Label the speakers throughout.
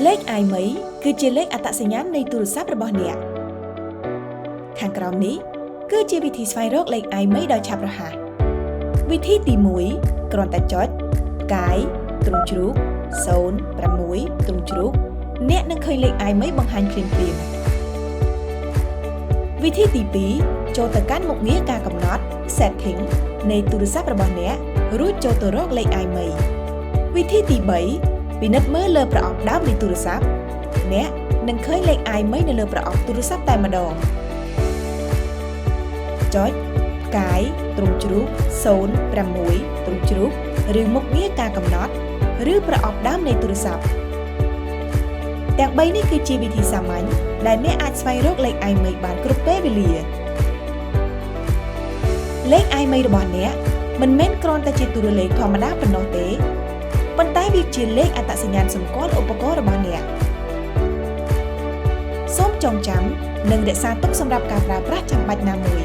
Speaker 1: เลข IMEI គឺជាលេខអត្តសញ្ញាណនៃទូរស័ព្ទរបស់អ្នកខាងក្រោមនេះគឺជាវិធីស្វែងរកលេខ IMEI ដោយឆាប់រហ័សវិធីទី1គ្រាន់តែចុចផ្កាយទ្រង់ជ្រូក06ទ្រង់ជ្រូកអ្នកនឹងឃើញលេខ IMEI បង្ហាញភ្លាមៗវិធីទី2ចូលទៅកាន់មុខងារការកំណត់ Setting នៃទូរស័ព្ទរបស់អ្នករួចចូលទៅរកលេខ IMEI វិធីទី3ពិនិត្យមើលលើប្រអប់ដើមនៃទូរស័ព្ទអ្នកនឹងឃើញលេខ IMEI នៅលើប្រអប់ទូរស័ព្ទតែម្ដងចុចផ្កាយទ្រង់ជ្រូក06ទ្រង់ជ្រូកឬមុខងារការកំណត់ឬប្រអប់ដើមនៃទូរស័ព្ទទាំង3នេះគឺជាវិធីសាមញ្ញដែលអ្នកអាចស្វែងរកលេខ IMEI បានគ្រប់ពេលវេលាលេខ IMEI របស់អ្នកមិនមែនគ្រាន់តែជាតួលេខធម្មតាប៉ុណ្ណោះទេប៉ុន្តែវាជាលេខអត្តសញ្ញាណសម្គាល់ឧបករណ៍របស់អ្នកសូមចងចាំនិងរក្សាទុកសម្រាប់ការប្រើប្រាស់ចាំបាច់ណាមួយ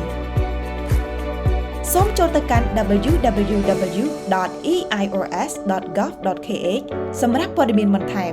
Speaker 1: សូមចូលទៅកាន់ www.eirs.gov.kh សម្រាប់ព័ត៌មានបន្ថែម